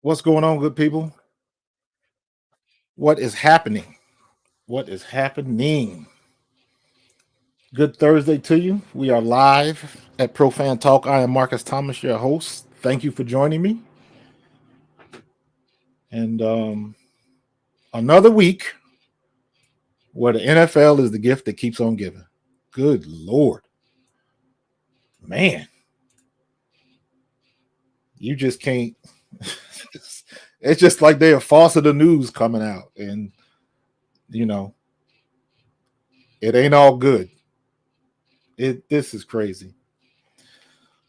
What's going on, good people? What is happening? What is happening? Good Thursday to you. We are live at Profan Talk. I am Marcus Thomas, your host. Thank you for joining me. And another week where the NFL is the gift that keeps on giving. Good Lord. Man. You just can't. It's just like they are false of the news coming out. And, it ain't all good. This is crazy.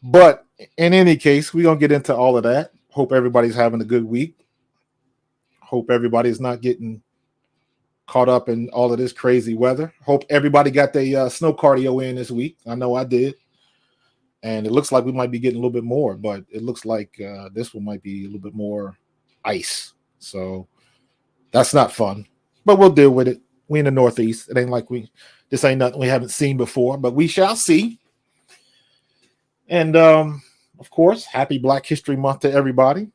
But in any case, we're going to get into all of that. Hope everybody's having a good week. Hope everybody's not getting caught up in all of this crazy weather. Hope everybody got their snow cardio in this week. I know I did. And it looks like we might be getting a little bit more, but it looks like this one might be a little bit more ice. So that's not fun, but we'll deal with it. We in the Northeast. It ain't like this ain't nothing we haven't seen before, but we shall see. And of course, happy Black History Month to everybody.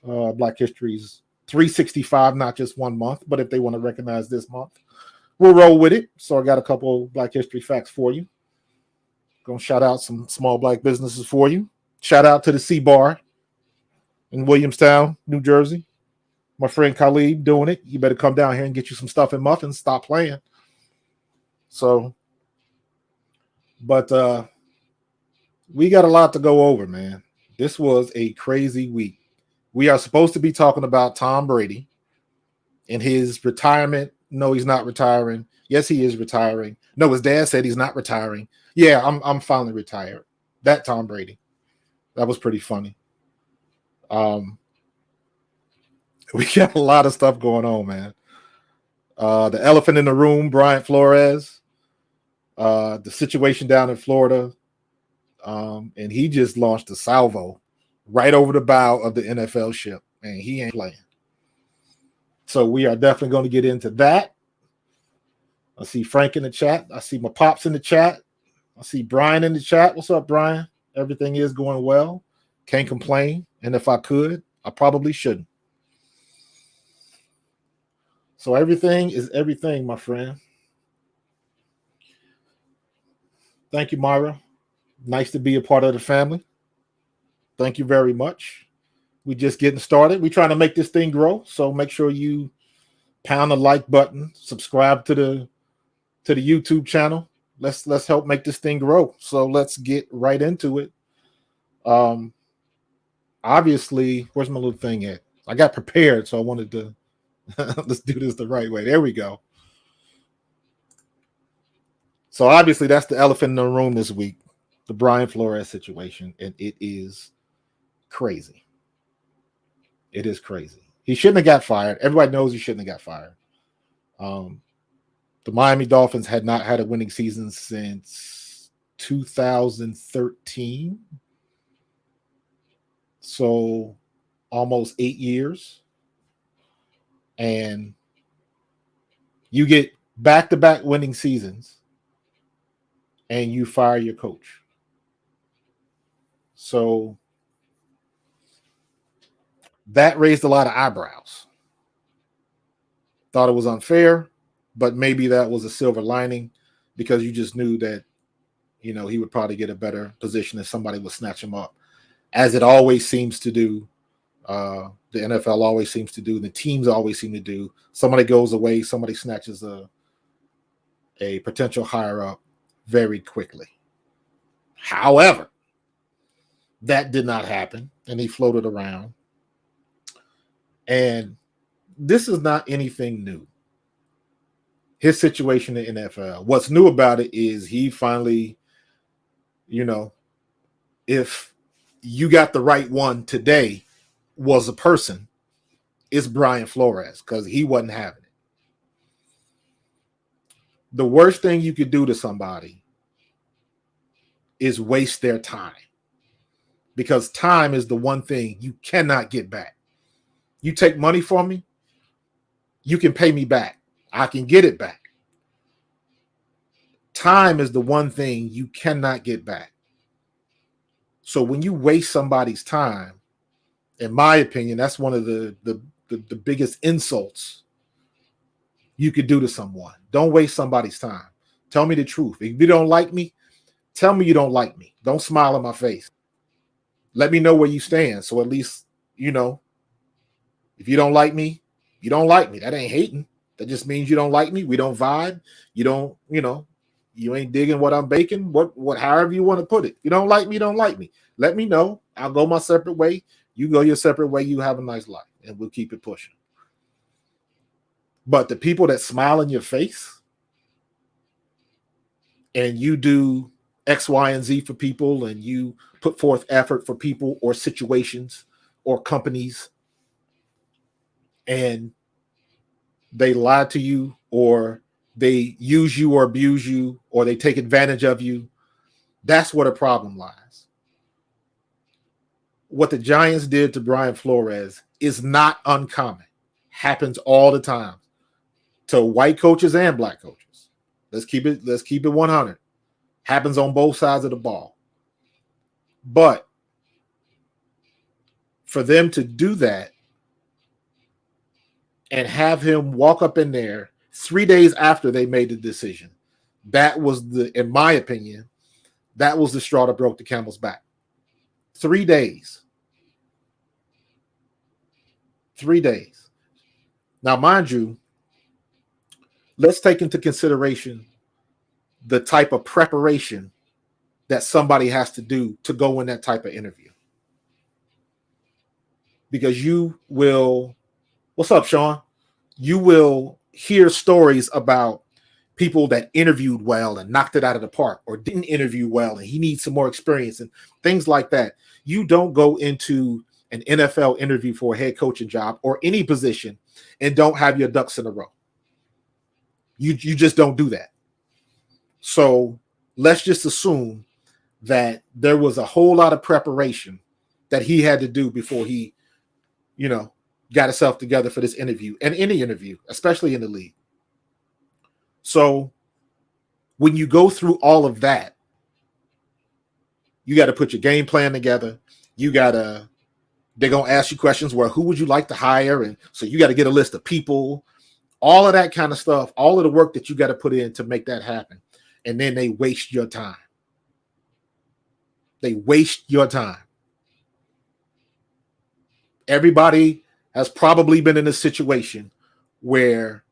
Black History is 365, not just 1 month, but if they want to recognize this month, we'll roll with it. So I got a couple Black History facts for you. Gonna shout out some small Black businesses for you. Shout out to the C Bar in Williamstown, New Jersey. My friend Khalid doing it. You better come down here and get you some stuff and muffins. Stop playing. So, but we got a lot to go over, man. This was a crazy week. We are supposed to be talking about Tom Brady and his retirement. No, he's not retiring. Yes, he is retiring. No, his dad said he's not retiring. Yeah, I'm finally retired. That Tom Brady. That was pretty funny. We got a lot of stuff going on, man. The elephant in the room, Brian Flores. The situation down in Florida. And he just launched a salvo right over the bow of the NFL ship, and he ain't playing. So we are definitely going to get into that. I see Frank in the chat. I see my pops in the chat. I see Brian in the chat. What's up, Brian? Everything is going well. Can't complain. And if I could, I probably shouldn't. So everything is everything, my friend. Thank you, Myra. Nice to be a part of the family. Thank you very much. We just getting started. We're trying to make this thing grow. So make sure you pound the like button, subscribe to the YouTube channel. Let's help make this thing grow. So let's get right into it. Obviously, where's my little thing at? I got prepared, so I wanted to let's do this the right way. There we go. So obviously that's the elephant in the room this week, the Brian Flores situation, and it is crazy. It is crazy. He shouldn't have got fired. Everybody knows he shouldn't have got fired. The Miami Dolphins had not had a winning season since 2013. So almost 8 years. And you get back-to-back winning seasons and you fire your coach. So that raised a lot of eyebrows. Thought it was unfair, but maybe that was a silver lining because you just knew that, he would probably get a better position if somebody would snatch him up, as it always seems to do. The NFL always seems to do, the teams always seem to do. Somebody goes away, somebody snatches a potential higher up very quickly. However, that did not happen, and he floated around. And this is not anything new. His situation in the NFL. What's new about it is he finally, if you got the right one today, was a person, it's Brian Flores, because he wasn't having it. The worst thing you could do to somebody is waste their time, because time is the one thing you cannot get back. You take money from me, you can pay me back. I can get it back. Time is the one thing you cannot get back. So when you waste somebody's time, In my opinion, that's one of the biggest insults you could do to someone. Don't waste somebody's time. Tell me the truth. If you don't like me, tell me you don't like me. Don't smile in my face. Let me know where you stand. So at least, if you don't like me, you don't like me. That ain't hating. That just means you don't like me. We don't vibe. You don't, you ain't digging what I'm baking. However you want to put it. If you don't like me, don't like me. Let me know. I'll go my separate way. You go your separate way. You have a nice life, and we'll keep it pushing. But the people that smile in your face and you do X, Y, and Z for people, and you put forth effort for people or situations or companies, and they lie to you, or they use you or abuse you, or they take advantage of you, that's where the problem lies. What the Giants did to Brian Flores is not uncommon. Happens all the time to white coaches and black coaches. Let's keep it 100. Happens on both sides of the ball. But for them to do that and have him walk up in there 3 days after they made the decision, that was in my opinion, that was the straw that broke the camel's back. 3 days. 3 days. Now, mind you, let's take into consideration the type of preparation that somebody has to do to go in that type of interview. Because you will, what's up, Sean? You will hear stories about people that interviewed well and knocked it out of the park, or didn't interview well and he needs some more experience and things like that. You don't go into an NFL interview for a head coaching job or any position and don't have your ducks in a row. You just don't do that. So let's just assume that there was a whole lot of preparation that he had to do before he, got himself together for this interview, and any interview, especially in the league. So when you go through all of that, you got to put your game plan together. They're going to ask you questions where, who would you like to hire? And so you got to get a list of people, all of that kind of stuff, all of the work that you got to put in to make that happen. And then they waste your time. They waste your time. Everybody has probably been in a situation where,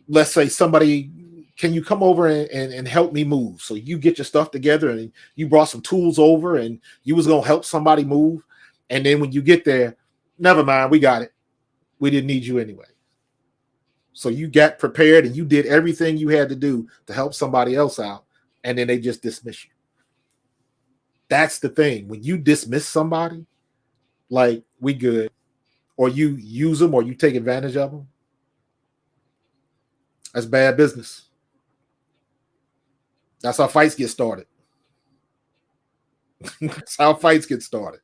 let's say somebody, can you come over and help me move? So you get your stuff together and you brought some tools over and you was going to help somebody move. And then when you get there, never mind, we got it. We didn't need you anyway. So you got prepared and you did everything you had to do to help somebody else out. And then they just dismiss you. That's the thing. When you dismiss somebody, like, we good, or you use them or you take advantage of them, that's bad business. That's how fights get started. That's how fights get started.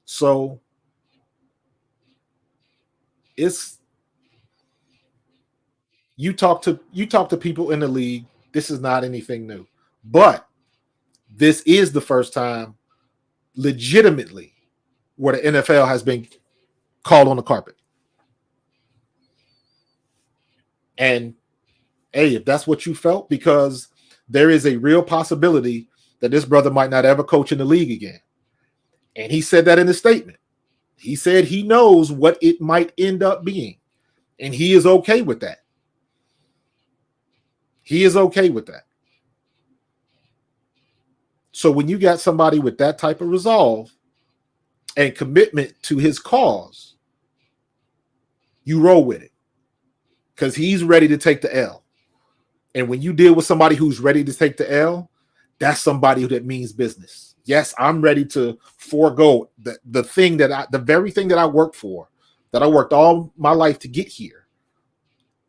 So you talk to people in the league. This is not anything new, but this is the first time legitimately where the NFL has been called on the carpet. And hey, if that's what you felt, because there is a real possibility that this brother might not ever coach in the league again. And he said that in his statement. He said he knows what it might end up being. And he is okay with that. He is okay with that. So when you got somebody with that type of resolve and commitment to his cause, you roll with it because he's ready to take the L. And when you deal with somebody who's ready to take the L, that's somebody that means business. Yes, I'm ready to forego the very thing that I worked for, that I worked all my life to get here.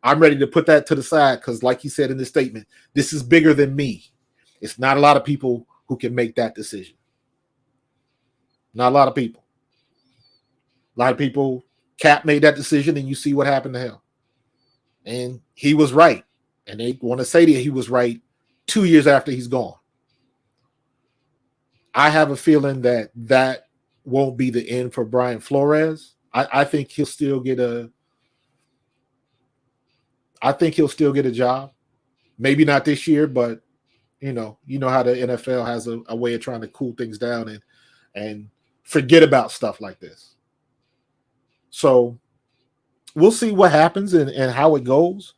I'm ready to put that to the side because, like he said in the statement, this is bigger than me. It's not a lot of people who can make that decision. Not a lot of people. A lot of people, Cap made that decision, and you see what happened to him. And he was right. And they want to say that he was right 2 years after he's gone. I have a feeling that won't be the end for Brian Flores. I think he'll still get a. I think he'll still get a job. Maybe not this year, but you know how the NFL has a way of trying to cool things down and forget about stuff like this. So we'll see what happens and how it goes.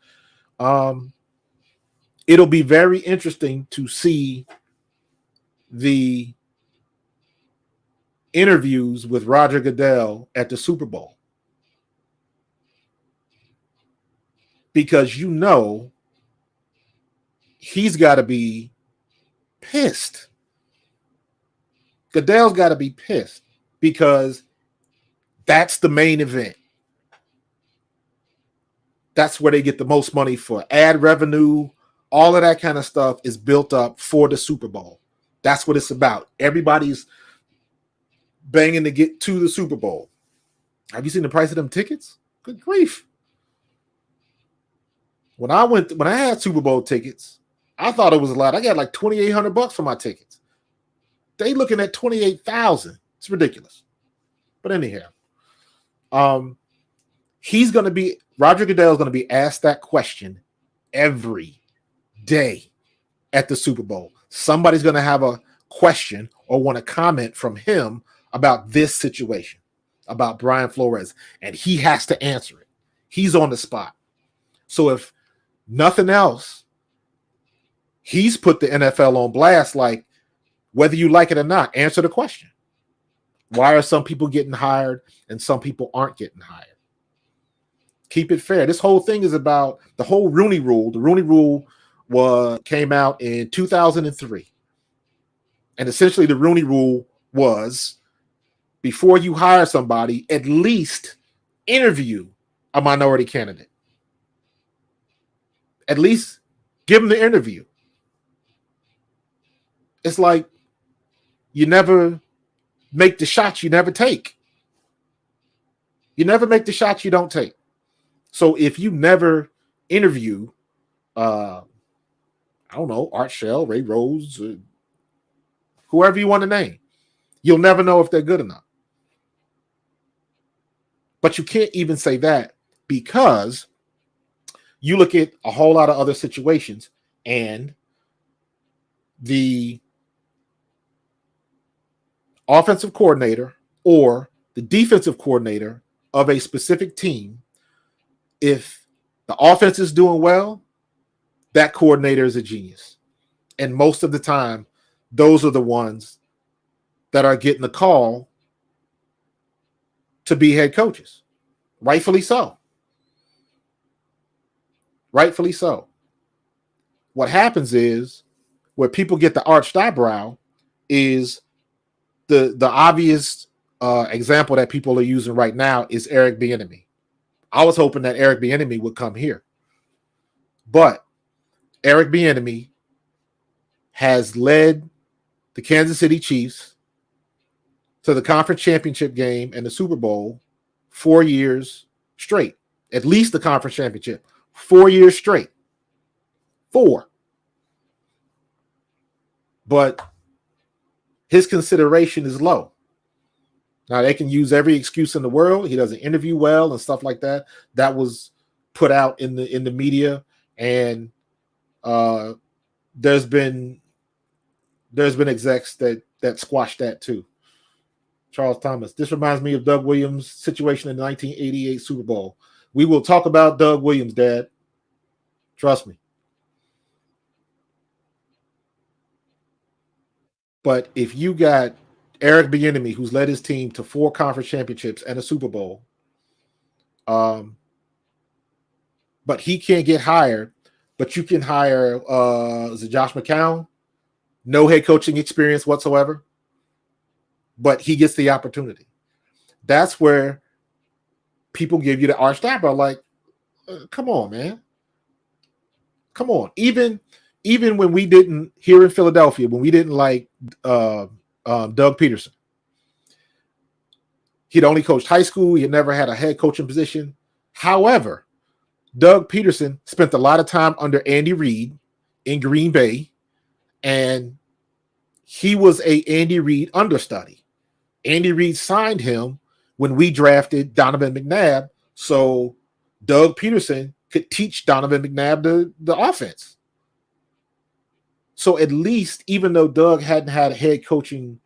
It'll be very interesting to see the interviews with Roger Goodell at the Super Bowl, because he's got to be pissed. Goodell's got to be pissed because that's the main event. That's where they get the most money for ad revenue. All of that kind of stuff is built up for the Super Bowl. That's what it's about. Everybody's banging to get to the Super Bowl. Have you seen the price of them tickets? Good grief. When I had Super Bowl tickets, I thought it was a lot. I got like $2,800 for my tickets. They looking at $28,000. It's ridiculous. But anyhow, Roger Goodell is going to be asked that question every day at the Super Bowl. Somebody's going to have a question or want to comment from him about this situation, about Brian Flores, and he has to answer it. He's on the spot. So if nothing else, he's put the NFL on blast, like, whether you like it or not, answer the question. Why are some people getting hired and some people aren't getting hired? Keep it fair. This whole thing is about the whole Rooney Rule. The Rooney Rule came out in 2003. And essentially the Rooney Rule was, before you hire somebody, at least interview a minority candidate. At least give them the interview. It's like you never make the shots you never take. You never make the shots you don't take. So if you never interview, I don't know, Art Shell, Ray Rose, whoever you want to name, you'll never know if they're good enough. But you can't even say that, because you look at a whole lot of other situations and the offensive coordinator or the defensive coordinator of a specific team, if the offense is doing well, that coordinator is a genius. And most of the time, those are the ones that are getting the call to be head coaches. Rightfully so. Rightfully so. What happens is, where people get the arched eyebrow is the obvious example that people are using right now is Eric Bieniemy. I was hoping that Eric Bieniemy would come here. But Eric Bieniemy has led the Kansas City Chiefs to the conference championship game and the Super Bowl 4 years straight. At least the conference championship. 4 years straight. 4. But his consideration is low. Now, they can use every excuse in the world. He doesn't interview well and stuff like that. That was put out in the media, and there's been execs that squashed that too. Charles Thomas. This reminds me of Doug Williams' situation in the 1988 Super Bowl. We will talk about Doug Williams, Dad. Trust me. But if you got Eric Bieniemy, who's led his team to 4 conference championships and a Super Bowl, but he can't get hired, but you can hire is it Josh McCown? No head coaching experience whatsoever, but he gets the opportunity. That's where people give you the arched eyebrow, like, come on, man. Come on. Even when we didn't, here in Philadelphia, when we didn't like Doug Peterson, he'd only coached high school. He had never had a head coaching position. However, Doug Peterson spent a lot of time under Andy Reid in Green Bay, and he was a Andy Reid understudy. Andy Reid signed him when we drafted Donovan McNabb, so Doug Peterson could teach Donovan McNabb the offense. So at least, even though Doug hadn't had a head coaching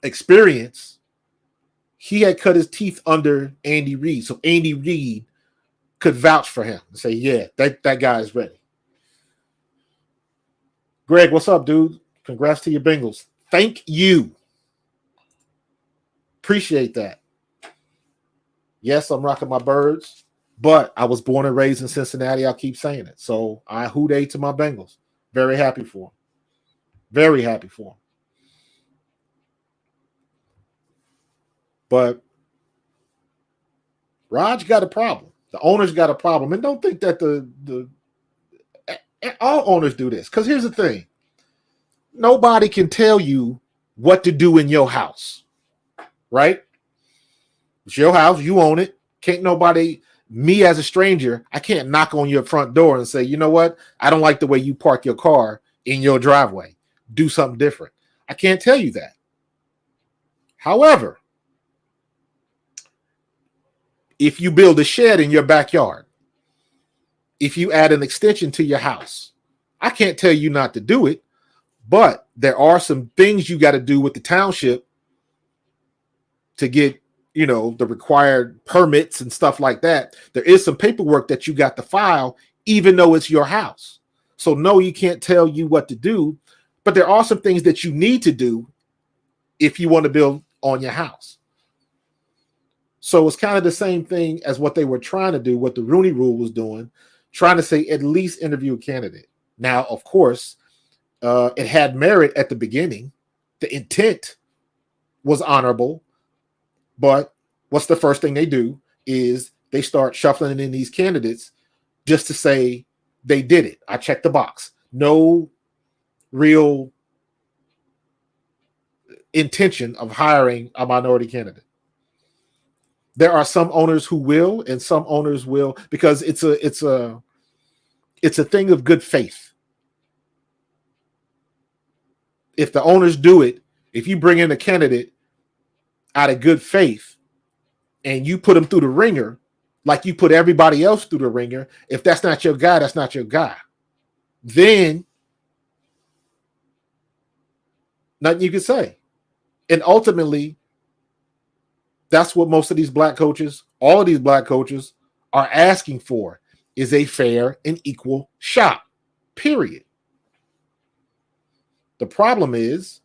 experience, he had cut his teeth under Andy Reid. So Andy Reid could vouch for him and say, yeah, that guy is ready. Greg, what's up, dude? Congrats to your Bengals. Thank you. Appreciate that. Yes, I'm rocking my birds, but I was born and raised in Cincinnati. I'll keep saying it. So I hoot to my Bengals. Very happy for them. Very happy for them. But Raj got a problem. The owner's got a problem. And don't think that the all owners do this. Because here's the thing. Nobody can tell you what to do in your house. Right? It's your house. You own it. Can't nobody, me as a stranger, I can't knock on your front door and say, you know what? I don't like the way you park your car in your driveway. Do something different. I can't tell you that. However, if you build a shed in your backyard, if you add an extension to your house, I can't tell you not to do it, but there are some things you got to do with the township to get, the required permits and stuff like that. There is some paperwork that you got to file, even though it's your house. So no, you can't tell you what to do, but there are some things that you need to do if you want to build on your house. So it's kind of the same thing as what they were trying to do, what the Rooney Rule was doing, trying to say at least interview a candidate. Now, of course, it had merit at the beginning. The intent was honorable, but what's the first thing they do is they start shuffling in these candidates just to say they did it. I checked the box. No real intention of hiring a minority candidate. There are some owners who will, and some owners will, because it's a thing of good faith. If the owners do it, if you bring in a candidate out of good faith and you put them through the ringer, like you put everybody else through the ringer, if that's not your guy, that's not your guy. Then nothing you can say. And ultimately, that's what most of these black coaches, all of these black coaches are asking for, is a fair and equal shot, period. The problem is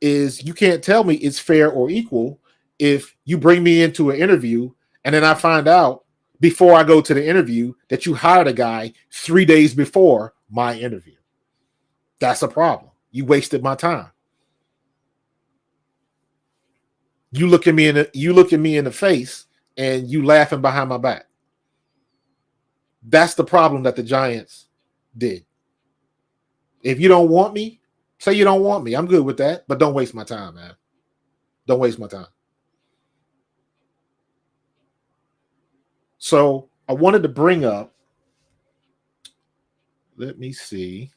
you can't tell me it's fair or equal if you bring me into an interview and then I find out before I go to the interview that you hired a guy 3 days before my interview. That's a problem. You wasted my time. You look at me in the face and you laughing behind my back. That's the problem that the Giants did. If you don't want me, say you don't want me. I'm good with that, but don't waste my time, man. Don't waste my time. So I wanted to bring up, let me see.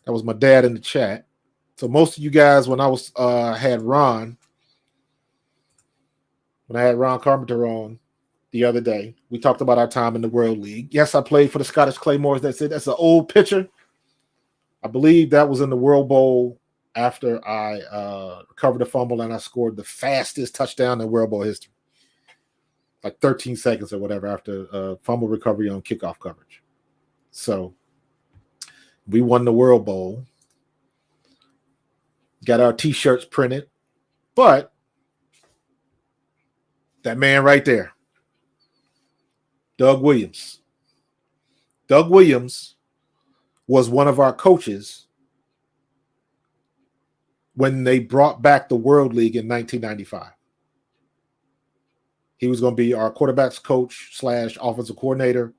That was my dad in the chat. So most of you guys, when I was had Ron Carpenter on the other day, we talked about our time in the World League. Yes, I played for the Scottish Claymores. That's it. That's an old picture. I believe that was in the World Bowl after I recovered a fumble and I scored the fastest touchdown in World Bowl history. Like 13 seconds or whatever after fumble recovery on kickoff coverage. So we won the World Bowl. Got our T-shirts printed. But that man right there, Doug Williams. Doug Williams was one of our coaches when they brought back the World League in 1995. He was going to be our quarterbacks coach / offensive coordinator.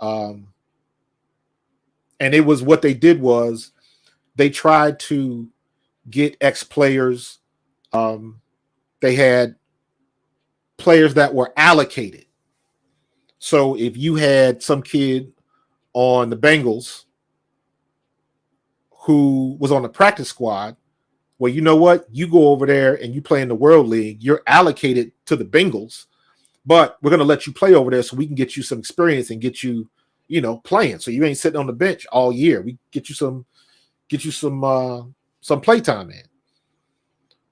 And it was what they did was they tried to get ex-players. They had players that were allocated. So if you had some kid on the Bengals who was on the practice squad, Well, you know what? You go over there and you play in the World League. You're allocated to the Bengals, but we're going to let you play over there so we can get you some experience and get you, playing. So you ain't sitting on the bench all year. We get you some play time in.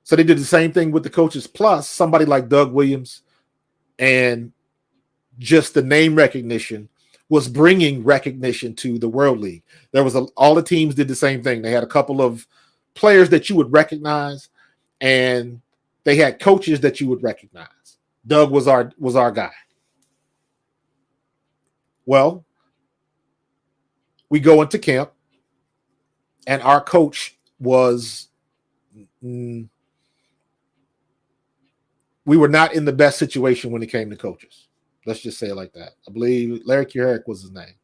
So they did the same thing with the coaches. Plus, somebody like Doug Williams and just the name recognition was bringing recognition to the World League. There was all the teams did the same thing. They had a couple of players that you would recognize, and they had coaches that you would recognize. Doug was our guy. Well, we go into camp, and our coach was. We were not in the best situation when it came to coaches. Let's just say it like that. I believe Larry Kuharich was his name.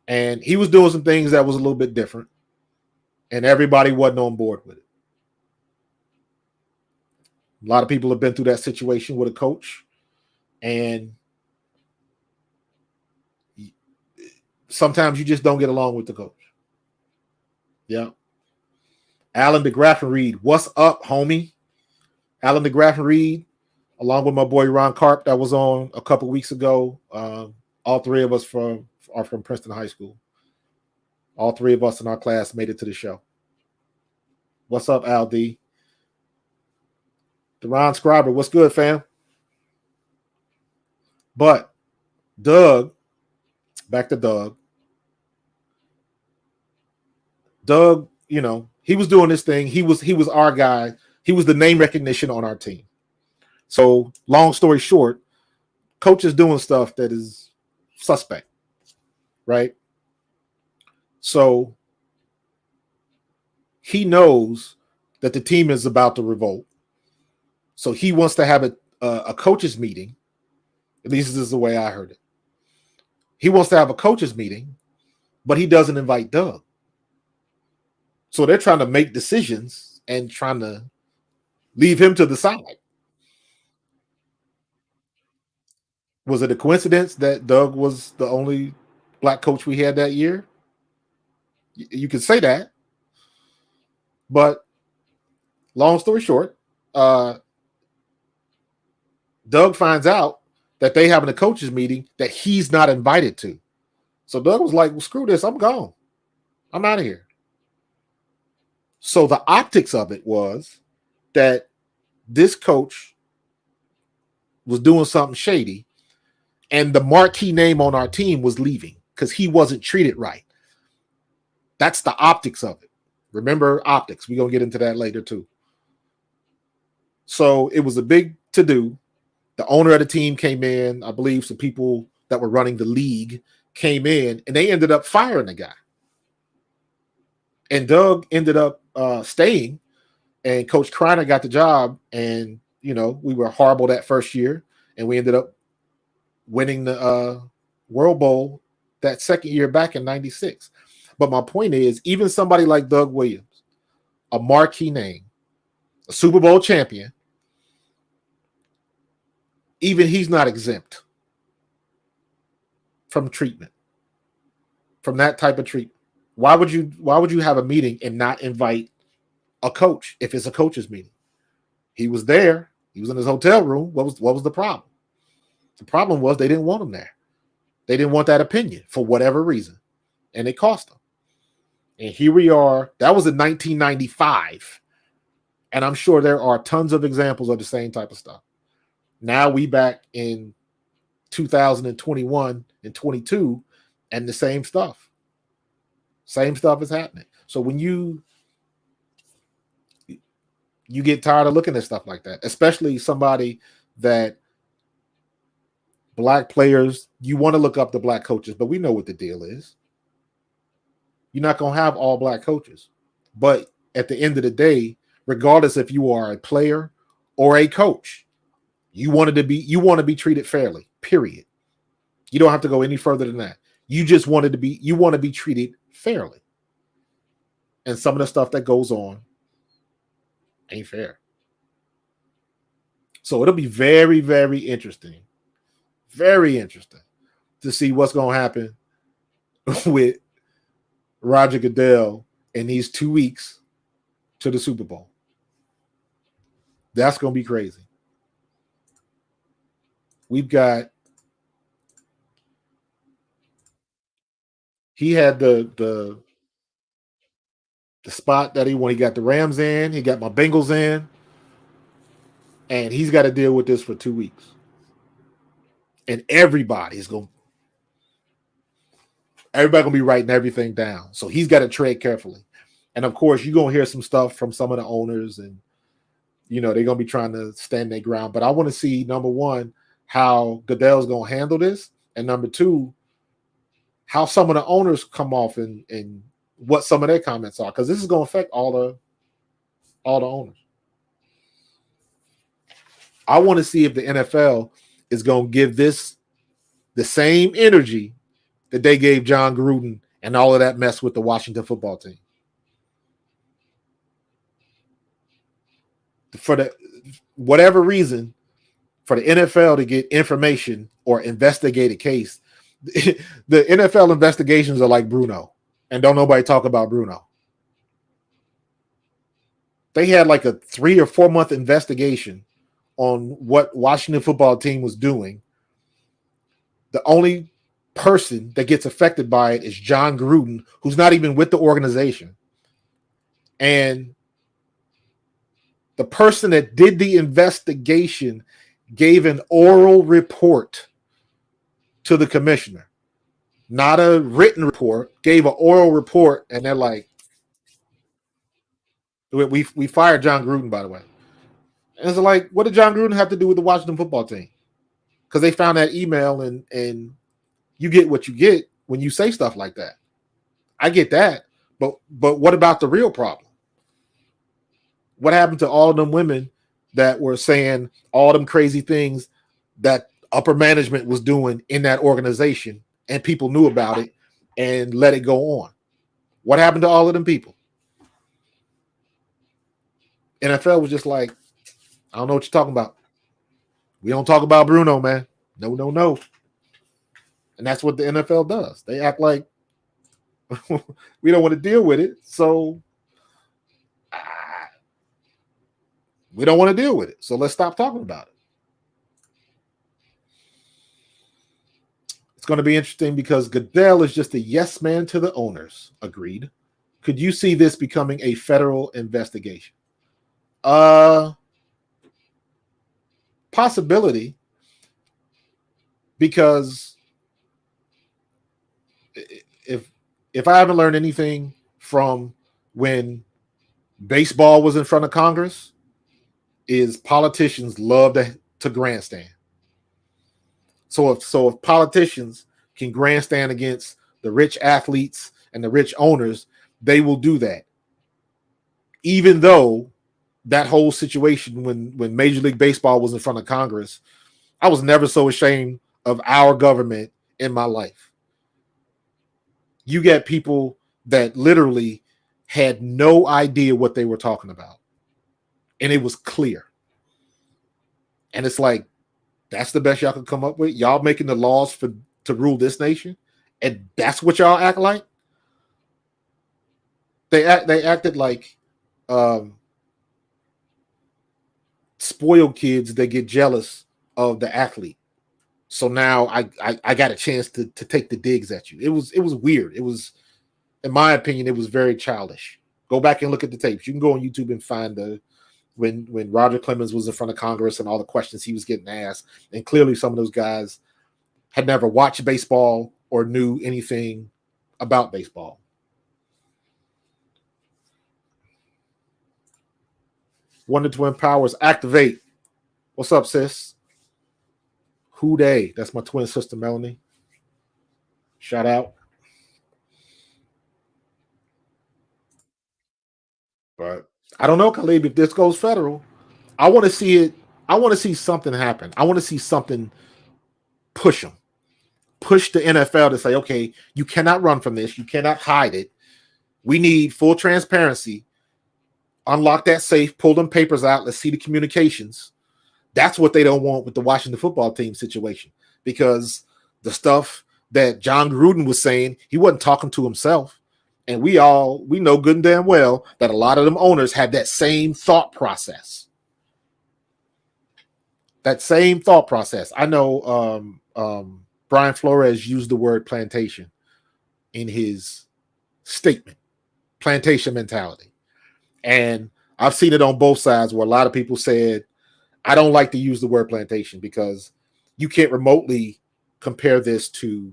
And he was doing some things that was a little bit different. And everybody wasn't on board with it. A lot of people have been through that situation with a coach. And sometimes you just don't get along with the coach. Yeah. Alan DeGraffin Reed, what's up, homie? Alan DeGraffin Reed, along with my boy Ron Karp that was on a couple weeks ago. All three of us are from Princeton High School. All three of us in our class made it to the show. What's up, Al D? Deron Scriber, what's good, fam? But Doug, back to Doug. Doug, he was doing this thing. He was our guy. He was the name recognition on our team. So, long story short, coach is doing stuff that is suspect, right? So, he knows that the team is about to revolt. So, he wants to have a coaches meeting. At least this is the way I heard it. He wants to have a coaches meeting, but he doesn't invite Doug. So, they're trying to make decisions and trying to leave him to the side. Was it a coincidence that Doug was the only black coach we had that year? You could say that. But long story short, Doug finds out that they having a coaches meeting that he's not invited to. So Doug was like, well, screw this. I'm gone. I'm out of here. So the optics of it was that this coach was doing something shady, and the marquee name on our team was leaving because he wasn't treated right. That's the optics of it. Remember optics. We're going to get into that later too. So it was a big to-do. The owner of the team came in. I believe some people that were running the league came in, and they ended up firing the guy. And Doug ended up staying, and Coach Kreiner got the job. And, we were horrible that first year, and we ended up winning the World Bowl that second year back in 96. But my point is, even somebody like Doug Williams, a marquee name, a Super Bowl champion, even he's not exempt from treatment, from that type of treatment. Why would you have a meeting and not invite a coach if it's a coach's meeting? He was there. He was in his hotel room. What was the problem? The problem was they didn't want him there. They didn't want that opinion for whatever reason, and it cost them. And here we are. That was in 1995, and I'm sure there are tons of examples of the same type of stuff. Now we back in 2021 and 22, and the same stuff. Same stuff is happening. So when you get tired of looking at stuff like that, especially somebody that black players, you want to look up the black coaches, but we know what the deal is. You're not going to have all black coaches. But at the end of the day, regardless if you are a player or a coach, you want to be treated fairly, period. You don't have to go any further than that. You want to be treated fairly. And some of the stuff that goes on ain't fair. So it'll be very, very interesting. Very interesting to see what's going to happen with Roger Goodell in these 2 weeks to the Super Bowl. That's going to be crazy. We've got. He had the spot that he got the Rams in. He got my Bengals in, and he's got to deal with this for 2 weeks. And everybody's gonna be writing everything down. So he's got to tread carefully. And of course, you're gonna hear some stuff from some of the owners, and they're gonna be trying to stand their ground. But I want to see, number one, how Goodell's gonna handle this, and number two, how some of the owners come off and what some of their comments are, because this is gonna affect all the owners. I want to see if the NFL is gonna give this the same energy that they gave John Gruden and all of that mess with the Washington football team. For whatever reason, for the NFL to get information or investigate a case, the NFL investigations are like Bruno, and don't nobody talk about Bruno. They had like a 3 or 4 month investigation on what Washington football team was doing. The only person that gets affected by it is John Gruden, who's not even with the organization. And the person that did the investigation gave an oral report to the commissioner, not a written report, gave an oral report, and they're like, we fired John Gruden, by the way. And it's like, what did John Gruden have to do with the Washington football team? Because they found that email, and you get what you get when you say stuff like that. I get that, but what about the real problem? What happened to all of them women that were saying all them crazy things that upper management was doing in that organization, and people knew about it and let it go on? What happened to all of them people? NFL was just like, I don't know what you're talking about. We don't talk about Bruno, man. No. And that's what the NFL does. They act like we don't want to deal with it, so we don't want to deal with it. So let's stop talking about it. It's going to be interesting because Goodell is just a yes man to the owners. Agreed. Could you see this becoming a federal investigation? Possibility, because if I haven't learned anything from when baseball was in front of Congress, is politicians love to grandstand. So if politicians can grandstand against the rich athletes and the rich owners, they will do that. Even though that whole situation when Major League Baseball was in front of Congress, I was never so ashamed of our government in my life. You get people that literally had no idea what they were talking about, and it was clear. And it's like, that's the best y'all could come up with? Y'all making the laws to rule this nation, and that's what y'all act like? They acted like spoiled kids that get jealous of the athlete. So now I got a chance to take the digs at you. It was weird. It was, in my opinion, it was very childish. Go back and look at the tapes. You can go on YouTube and find when Roger Clemens was in front of Congress and all the questions he was getting asked. And clearly some of those guys had never watched baseball or knew anything about baseball. Wonder Twin Powers activate. What's up, sis? Who they? That's my twin sister, Melanie. Shout out. But I don't know, Khalib, if this goes federal. I want to see it. I want to see something happen. I want to see something push them. Push the NFL to say, okay, you cannot run from this. You cannot hide it. We need full transparency. Unlock that safe. Pull them papers out. Let's see the communications. That's what they don't want with the Washington football team situation, because the stuff that John Gruden was saying, he wasn't talking to himself. And we know good and damn well that a lot of them owners had that same thought process. That same thought process. I know Brian Flores used the word plantation in his statement, plantation mentality. And I've seen it on both sides where a lot of people said, I don't like to use the word plantation because you can't remotely compare this to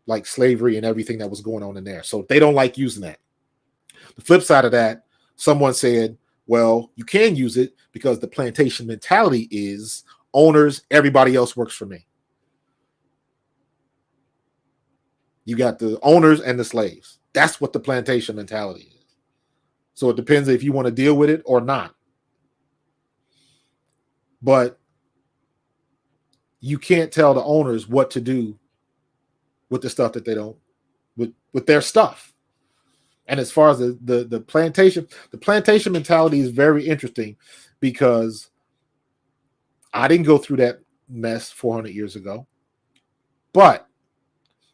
like slavery and everything that was going on in there. So they don't like using that. The flip side of that, someone said, well, you can use it because the plantation mentality is owners, everybody else works for me. You got the owners and the slaves. That's what the plantation mentality is. So it depends if you want to deal with it or not. But you can't tell the owners what to do with the stuff that they don't, with their stuff. And as far as the plantation mentality is very interesting because I didn't go through that mess 400 years ago. But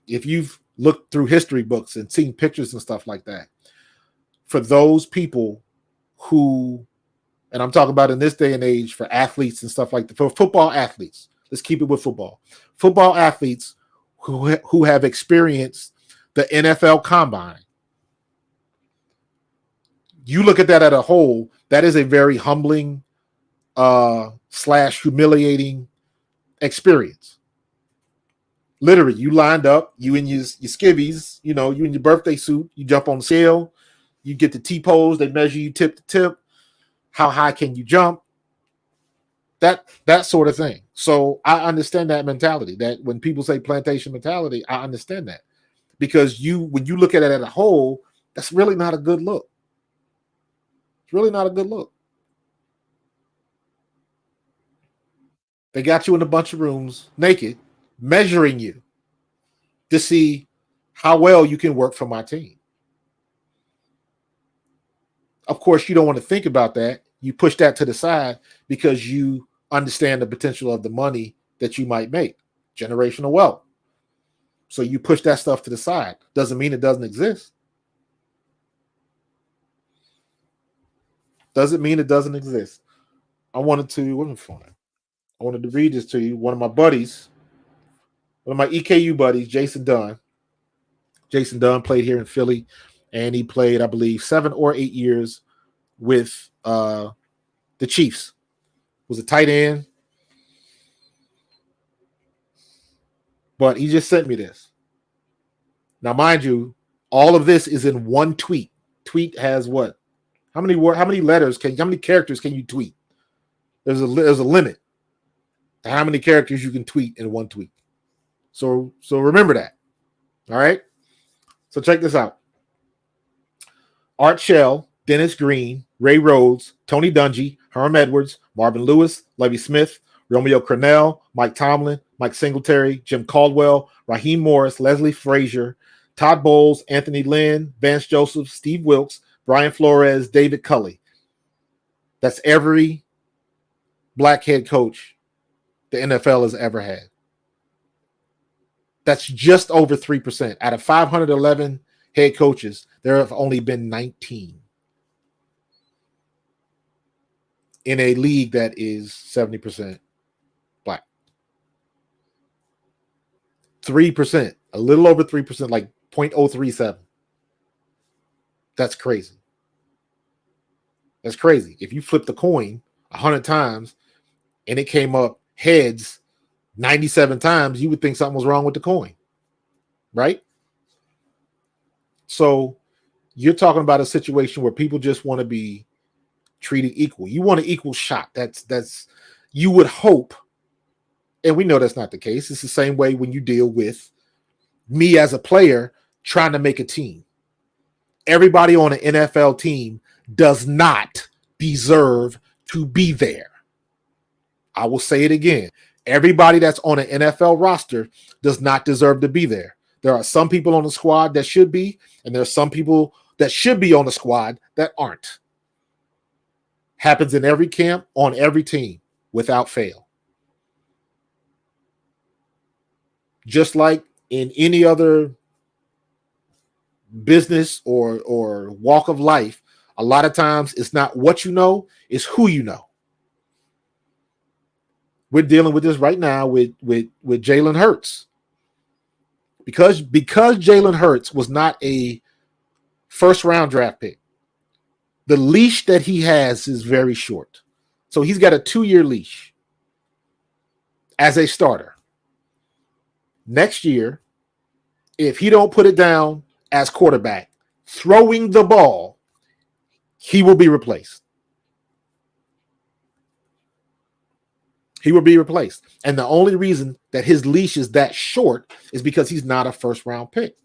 if you've looked through history books and seen pictures and stuff like that, for those people who, and I'm talking about in this day and age for athletes and stuff like that, for football athletes, let's keep it with football. Football athletes who have experienced the NFL combine, you look at that as a whole, that is a very humbling / humiliating experience. Literally, you lined up, you in your skivvies, you in your birthday suit, you jump on the scale, you get the T-pose, they measure you tip to tip. How high can you jump? That sort of thing. So I understand that mentality, that when people say plantation mentality, I understand that. Because when you look at it as a whole, that's really not a good look. It's really not a good look. They got you in a bunch of rooms naked, measuring you to see how well you can work for my team. Of course, you don't want to think about that. You push that to the side because you understand the potential of the money that you might make, generational wealth. So you push that stuff to the side. Doesn't mean it doesn't exist. Doesn't mean it doesn't exist. I wanted to read this to you. One of my buddies, one of my EKU buddies, Jason Dunn. Jason Dunn played here in Philly, and he played, I believe, 7 or 8 years with the Chiefs. Was a tight end. But he just sent me this. Now, mind you, all of this is in one tweet. Tweet has what? How many characters can you tweet? There's a limit to how many characters you can tweet in one tweet. So remember that. All right. So check this out. Art Shell, Dennis Green, Ray Rhodes, Tony Dungy, Herm Edwards, Marvin Lewis, Levy Smith, Romeo Crennel, Mike Tomlin, Mike Singletary, Jim Caldwell, Raheem Morris, Leslie Frazier, Todd Bowles, Anthony Lynn, Vance Joseph, Steve Wilkes, Brian Flores, David Culley. That's every black head coach the NFL has ever had. That's just over 3%. Out of 511 head coaches, there have only been 19 in a league that is 70% black. 3%, a little over 3%, like 0.037. That's crazy. That's crazy. If you flip the coin 100 times and it came up heads 97 times, you would think something was wrong with the coin, right? So you're talking about a situation where people just want to be treated equal. You want an equal shot. That's you would hope, and we know that's not the case. It's the same way when you deal with me as a player trying to make a team. Everybody on an NFL team does not deserve to be there. I will say it again. Everybody that's on an NFL roster does not deserve to be there. There are some people on the squad that should be, and there are some people that should be on the squad that aren't. Happens in every camp, on every team, without fail. Just like in any other business or walk of life, a lot of times it's not what you know, it's who you know. We're dealing with this right now with Jalen Hurts. Because Jalen Hurts was not a first round draft pick, the leash that he has is very short. So he's got a 2-year leash as a starter. Next year, if he don't put it down as quarterback, throwing the ball, he will be replaced. He will be replaced. And the only reason that his leash is that short is because he's not a first round pick.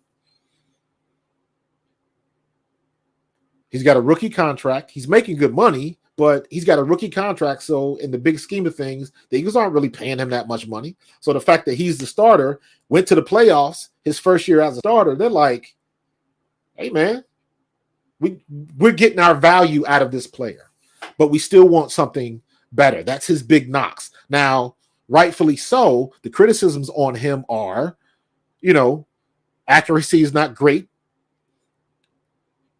He's got a rookie contract. He's making good money, but he's got a rookie contract. So in the big scheme of things, the Eagles aren't really paying him that much money. So the fact that he's the starter, went to the playoffs his first year as a starter, they're like, hey, man, we're getting our value out of this player, but we still want something better. That's his big knocks. Now, rightfully so, the criticisms on him are, accuracy is not great.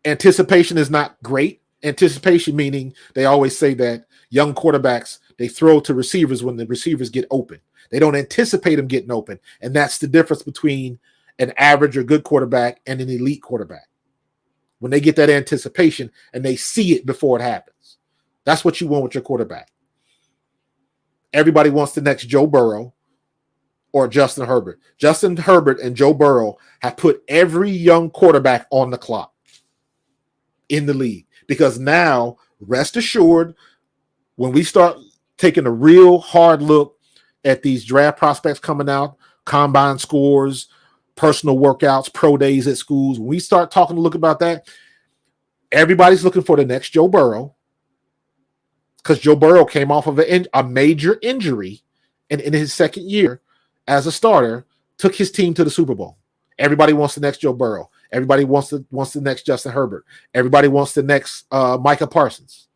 Anticipation is not great. Anticipation meaning they always say that young quarterbacks, they throw to receivers when the receivers get open. They don't anticipate them getting open. And that's the difference between an average or good quarterback and an elite quarterback. When they get that anticipation and they see it before it happens. That's what you want with your quarterback. Everybody wants the next Joe Burrow or Justin Herbert. Justin Herbert and Joe Burrow have put every young quarterback on the clock in the league, because now, rest assured, when we start taking a real hard look at these draft prospects coming out, combine scores, personal workouts, pro days at schools, when we start talking to look about that, everybody's looking for the next Joe Burrow, because Joe Burrow came off of a major injury, and in his second year as a starter, took his team to the Super Bowl. Everybody wants the next Joe Burrow. Everybody wants the next Justin Herbert. Everybody wants the next Micah Parsons.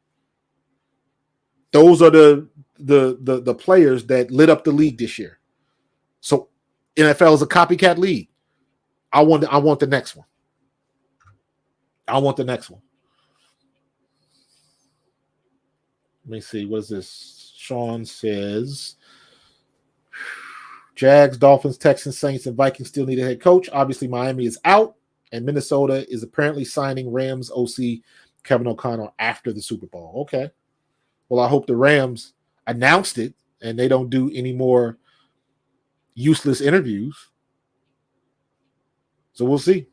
Those are the players that lit up the league this year. So NFL is a copycat league. I want the next one. I want the next one. Let me see. What is this? Sean says, Jags, Dolphins, Texans, Saints, and Vikings still need a head coach. Obviously, Miami is out, and Minnesota is apparently signing Rams OC Kevin O'Connell after the Super Bowl. Okay. Well, I hope the Rams announced it and they don't do any more useless interviews. So we'll see.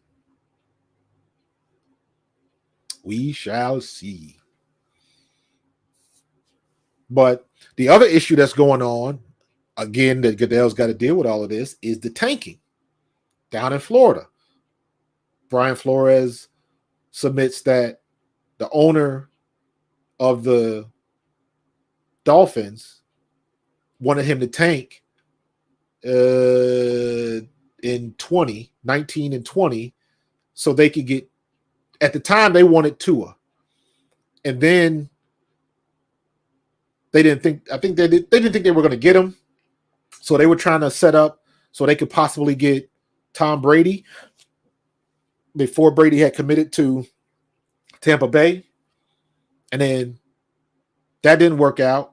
We shall see. But the other issue that's going on, again, that Goodell's got to deal with all of this, is the tanking down in Florida. Brian Flores submits that the owner of the Dolphins wanted him to tank in 19 and 20 so they could get, at the time they wanted Tua. And then they didn't think they were going to get him. So they were trying to set up so they could possibly get Tom Brady before Brady had committed to Tampa Bay. And then that didn't work out.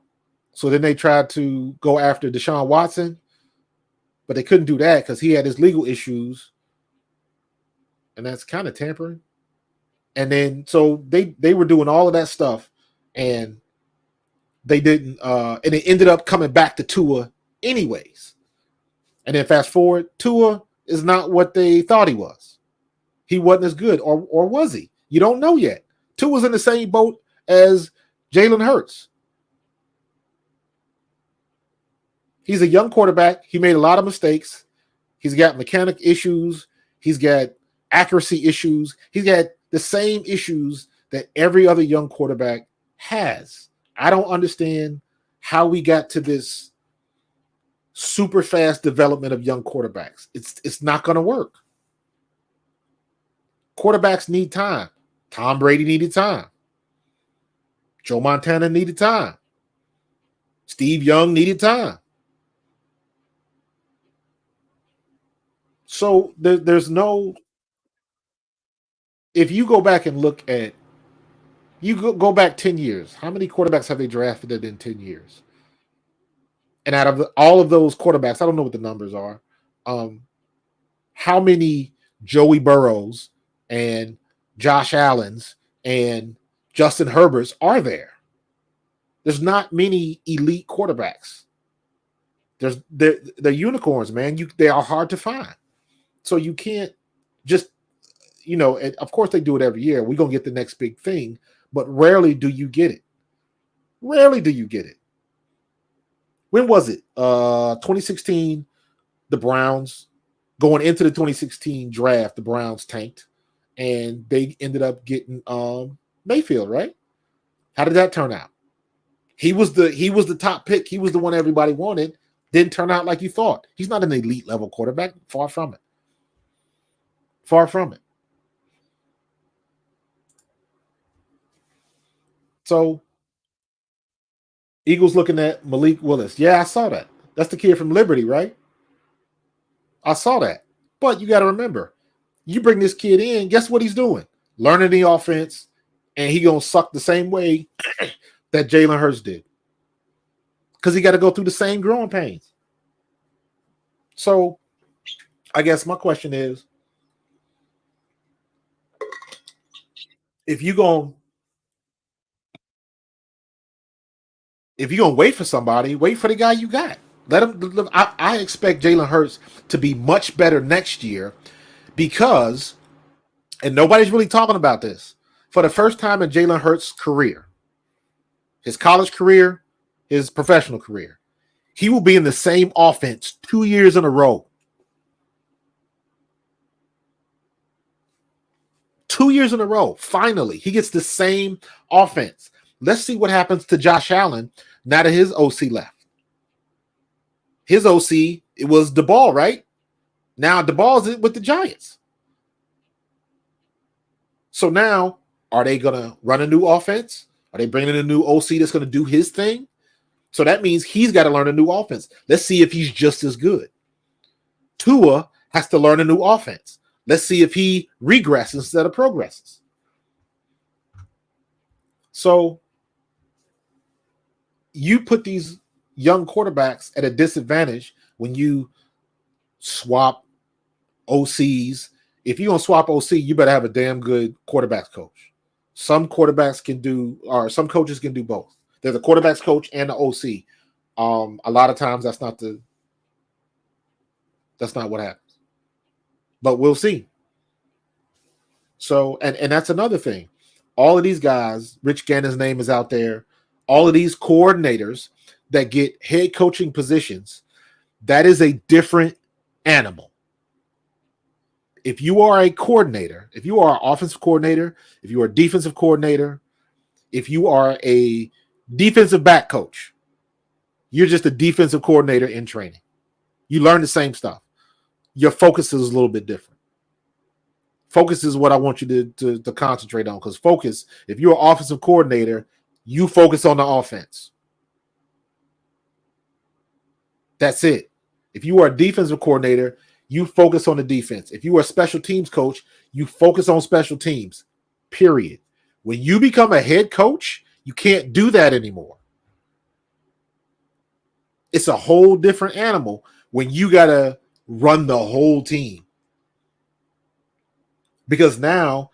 So then they tried to go after Deshaun Watson, but they couldn't do that because he had his legal issues. And that's kind of tampering. And then so they were doing all of that stuff, and they didn't and it ended up coming back to Tua anyways. And then fast forward, Tua is not what they thought he was. He wasn't as good, or was he? You don't know yet. Tua's in the same boat as Jalen Hurts. He's a young quarterback. He made a lot of mistakes. He's got mechanic issues. He's got accuracy issues. He's got the same issues that every other young quarterback has. I don't understand how we got to this super fast development of young quarterbacks. It's not going to work. Quarterbacks need time. Tom Brady needed time. Joe Montana needed time. Steve Young needed time. So there's no if you go back and look at go back 10 years, how many quarterbacks have they drafted in 10 years? And out of all of those quarterbacks, I don't know what the numbers are. Um, how many Joey Burrows and Josh Allens and Justin Herberts are there? There's not many elite quarterbacks. They're unicorns, man. They are hard to find. So you can't just, of course they do it every year. We're gonna get the next big thing, but rarely do you get it. Rarely do you get it. When was it? 2016, the Browns, going into the 2016 draft, the Browns tanked and they ended up getting Mayfield, right? How did that turn out? He was the top pick. He was the one everybody wanted. Didn't turn out like you thought. He's not an elite level quarterback. Far from it. Far from it. So, Eagles looking at Malik Willis. Yeah, I saw that. That's the kid from Liberty, right? I saw that. But you got to remember, you bring this kid in, guess what he's doing? Learning the offense, and he going to suck the same way that Jalen Hurts did. Because he got to go through the same growing pains. So, I guess my question is, if you're going to wait for somebody, wait for the guy you got. Let him. I expect Jalen Hurts to be much better next year because, and nobody's really talking about this, for the first time in Jalen Hurts' career, his college career, his professional career, he will be in the same offense 2 years in a row. 2 years in a row. Finally, he gets the same offense. Let's see what happens to Josh Allen now that his OC left. His OC, it was Daboll, right? Now Daboll's with the Giants. So now, are they going to run a new offense? Are they bringing in a new OC that's going to do his thing? So that means he's got to learn a new offense. Let's see if he's just as good. Tua has to learn a new offense. Let's see if he regresses instead of progresses. So you put these young quarterbacks at a disadvantage when you swap OCs. If you're going to swap OC, you better have a damn good quarterbacks coach. Some quarterbacks can do, or some coaches can do both. They're the quarterbacks coach and the OC. A lot of times that's not what happens. But we'll see. So, and that's another thing. All of these guys, Rich Gannon's name is out there. All of these coordinators that get head coaching positions, that is a different animal. If you are a coordinator, if you are an offensive coordinator, if you are a defensive coordinator, if you are a defensive back coach, you're just a defensive coordinator in training. You learn the same stuff. Your focus is a little bit different. Focus is what I want you to concentrate on, because focus, if you're an offensive coordinator, you focus on the offense. That's it. If you are a defensive coordinator, you focus on the defense. If you are a special teams coach, you focus on special teams, period. When you become a head coach, you can't do that anymore. It's a whole different animal when you got to run the whole team. Because now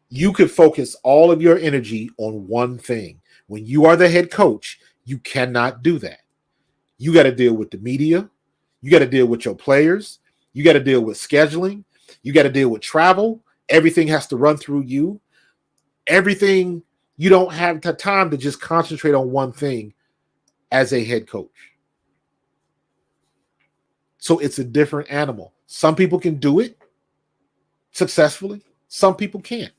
you could focus all of your energy on one thing. When you are the head coach, you cannot do that. You got to deal with the media. You got to deal with your players. You got to deal with scheduling. You got to deal with travel. Everything has to run through you. Everything, you don't have the time to just concentrate on one thing as a head coach. So it's a different animal. Some people can do it successfully. Some people can't.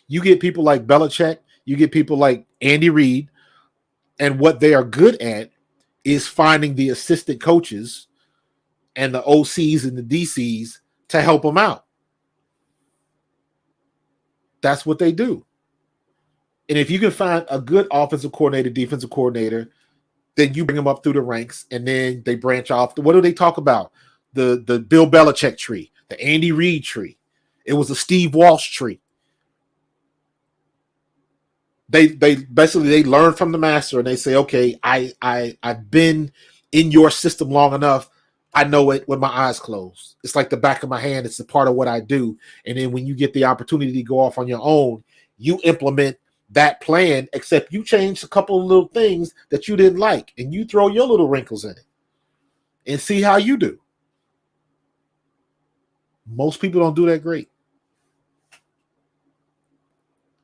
You get people like Belichick. You get people like Andy Reid. And what they are good at is finding the assistant coaches and the OCs and the DCs to help them out. That's what they do. And if you can find a good offensive coordinator, defensive coordinator, then you bring them up through the ranks, and then they branch off. What do they talk about? The Bill Belichick tree, the Andy Reid tree. It was a Steve Walsh tree. They basically they learn from the master and they say, okay, I've been in your system long enough. I know it with my eyes closed. It's like the back of my hand. It's a part of what I do. And then when you get the opportunity to go off on your own, you implement that plan, except you change a couple of little things that you didn't like, and you throw your little wrinkles in it and see how you do. Most people don't do that great.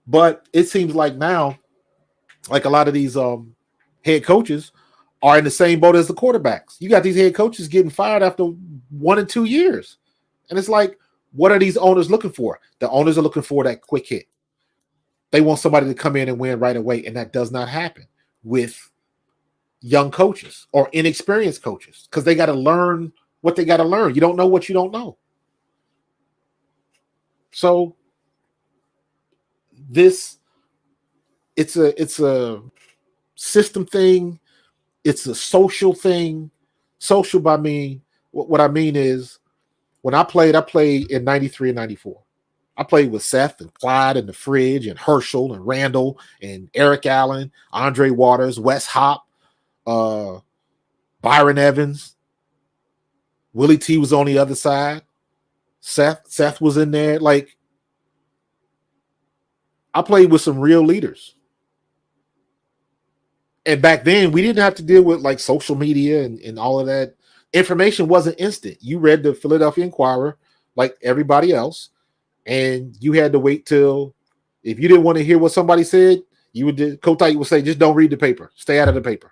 But it seems like now, like a lot of these head coaches are in the same boat as the quarterbacks. You got these head coaches getting fired after 1 and 2 years. And it's like, what are these owners looking for? The owners are looking for that quick hit. They want somebody to come in and win right away, and that does not happen with young coaches or inexperienced coaches because they got to learn what they got to learn. You don't know what you don't know. So it's a system thing. It's a social thing. Social by me, what I mean is when I played in 93 and 94. I played with Seth and Clyde and the Fridge and Herschel and Randall and Eric Allen, Andre Waters, Wes Hop, Byron Evans. Willie T was on the other side. Seth was in there. Like, I played with some real leaders. And back then, we didn't have to deal with like social media and all of that. Information wasn't instant. You read the Philadelphia Inquirer like everybody else, and you had to wait till, if you didn't want to hear what somebody said, you would Kotite would say, just don't read the paper. Stay out of the paper.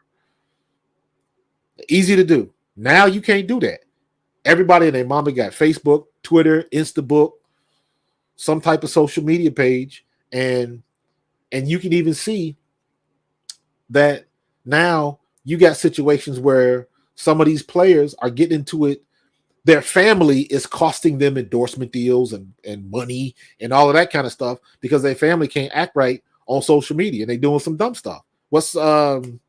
Easy to do. Now you can't do that. Everybody and their mama got Facebook, Twitter, Instabook, some type of social media page, and you can even see that now you got situations where some of these players are getting into it. Their family is costing them endorsement deals and money and all of that kind of stuff because their family can't act right on social media and they doing some dumb stuff. What's Patrick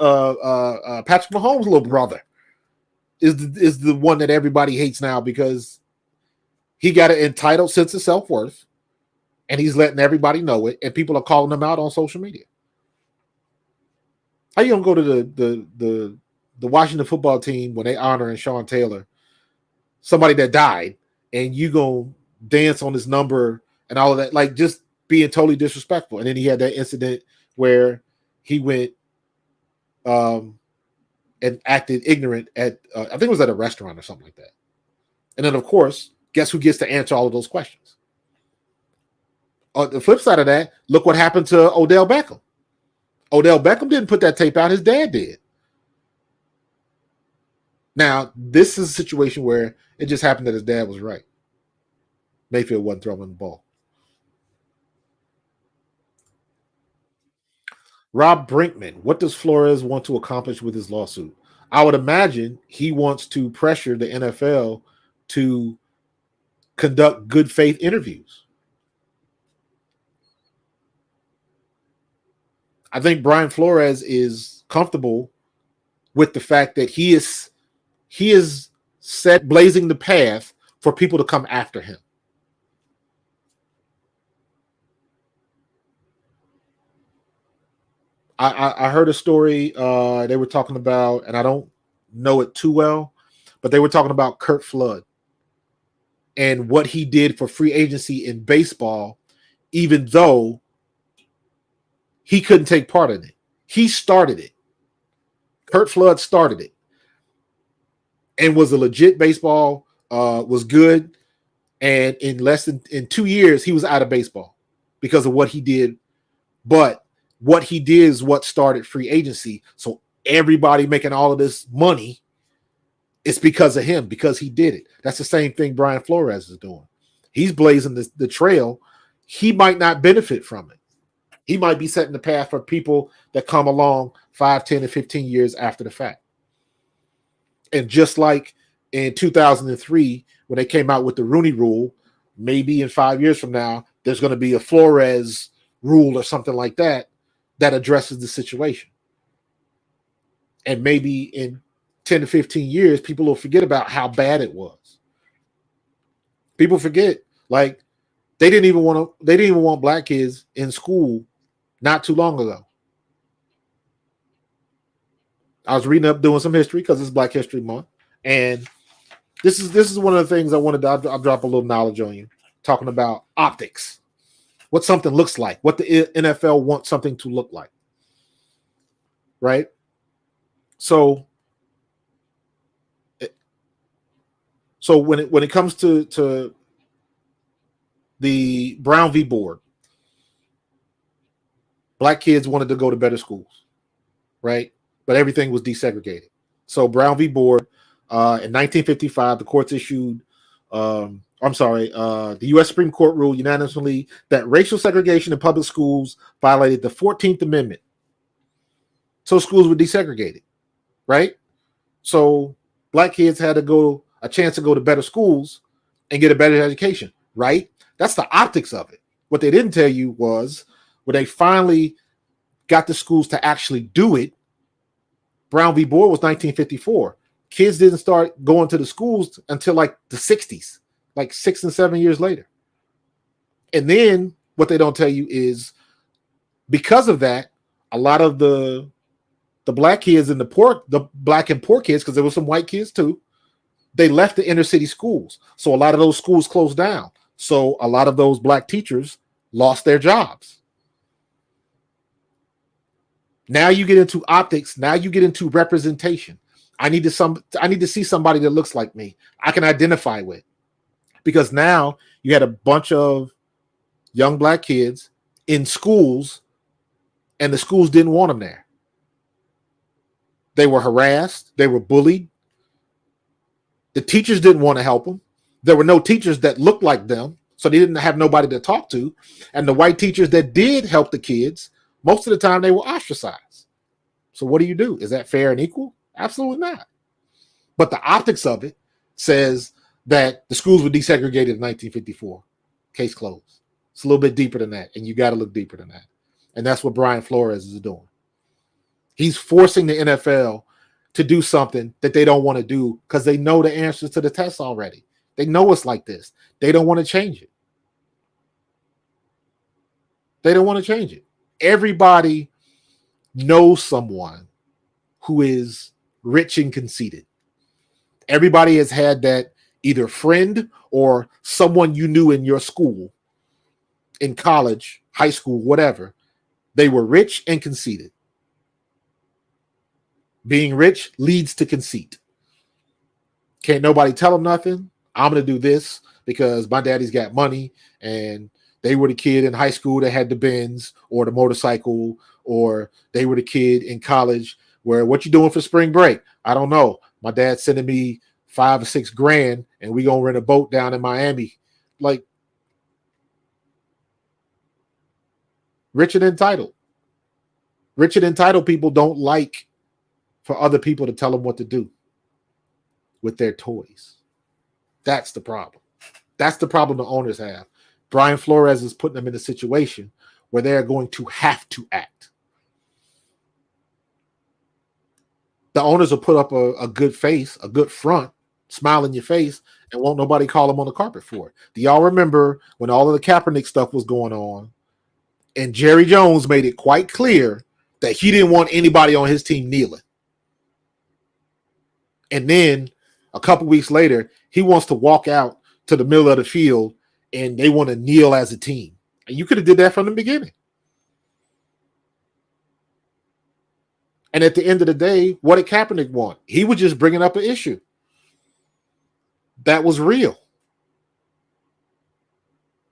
Mahomes' little brother is the one that everybody hates now because he got an entitled sense of self-worth and he's letting everybody know it, and people are calling him out on social media. How you gonna go to the Washington football team when they honoring Sean Taylor, somebody that died, and you gonna dance on his number and all of that, like just being totally disrespectful? And then he had that incident where he went and acted ignorant at I think it was at a restaurant or something like that. And then of course, guess who gets to answer all of those questions? On the flip side of that, look what happened to Odell Beckham. Odell Beckham didn't put that tape out. His dad did. Now, this is a situation where it just happened that his dad was right. Mayfield wasn't throwing the ball. Rob Brinkman, what does Flores want to accomplish with his lawsuit? I would imagine he wants to pressure the NFL to conduct good faith interviews. I think Brian Flores is comfortable with the fact that he is set blazing the path for people to come after him. I heard a story they were talking about, and I don't know it too well, but they were talking about Curt Flood and what he did for free agency in baseball, even though he couldn't take part in it. He started it. Curt Flood started it and was a legit baseball, was good. And in less than 2 years, he was out of baseball because of what he did. But what he did is what started free agency. So everybody making all of this money, it's because of him, because he did it. That's the same thing Brian Flores is doing. He's blazing the trail. He might not benefit from it. He might be setting the path for people that come along 5, 10, and 15 years after the fact. And just like in 2003, when they came out with the Rooney Rule, maybe in 5 years from now, there's going to be a Flores rule or something like that that addresses the situation. And maybe in 10 to 15 years, people will forget about how bad it was. People forget Like they didn't even want black kids in school not too long ago. I was reading up, doing some history because it's Black History Month, and this is one of the things I wanted to. I'll drop a little knowledge on you, talking about optics, what something looks like, what the NFL wants something to look like, right? So when it comes to the Brown v. Board, black kids wanted to go to better schools, right? But everything was desegregated. So Brown v. Board, in 1955, the courts issued, the U.S. Supreme Court ruled unanimously that racial segregation in public schools violated the 14th Amendment. So schools were desegregated, right? So black kids had a chance to go to better schools and get a better education, right? That's the optics of it. What they didn't tell you was when they finally got the schools to actually do it, Brown v. Board was 1954. Kids didn't start going to the schools until like the 60s, like 6 and 7 years later. And then what they don't tell you is because of that, a lot of the black kids and the black and poor kids, because there were some white kids too, they left the inner city schools. So a lot of those schools closed down. So a lot of those black teachers lost their jobs. Now you get into optics. Now you get into representation. I need to see somebody that looks like me. I can identify with. Because now you had a bunch of young black kids in schools, and the schools didn't want them there. They were harassed. They were bullied. The teachers didn't want to help them. There were no teachers that looked like them, so they didn't have nobody to talk to. And the white teachers that did help the kids, most of the time they were ostracized. So what do? Is that fair and equal? Absolutely not. But the optics of it says that the schools were desegregated in 1954. Case closed. It's a little bit deeper than that, and you got to look deeper than that. And that's what Brian Flores is doing. He's forcing the NFL to do something that they don't want to do because they know the answers to the tests already. They know it's like this. They don't want to change it. They don't want to change it. Everybody knows someone who is rich and conceited. Everybody has had that either friend or someone you knew in your school, in college, high school, whatever. They were rich and conceited. Being rich leads to conceit. Can't nobody tell them nothing. I'm going to do this because my daddy's got money and they were the kid in high school that had the Benz or the motorcycle, or they were the kid in college where what you doing for spring break? I don't know. My dad's sending me $5 or $6 grand and we going to rent a boat down in Miami. Like, rich and entitled. Rich and entitled people don't like for other people to tell them what to do with their toys. That's the problem. That's the problem the owners have. Brian Flores is putting them in a situation where they're going to have to act. The owners will put up a good face, a good front, smile in your face, and won't nobody call them on the carpet for it. Do y'all remember when all of the Kaepernick stuff was going on and Jerry Jones made it quite clear that he didn't want anybody on his team kneeling? And then a couple weeks later, he wants to walk out to the middle of the field and they want to kneel as a team. And you could have did that from the beginning. And at the end of the day, what did Kaepernick want? He was just bringing up an issue that was real.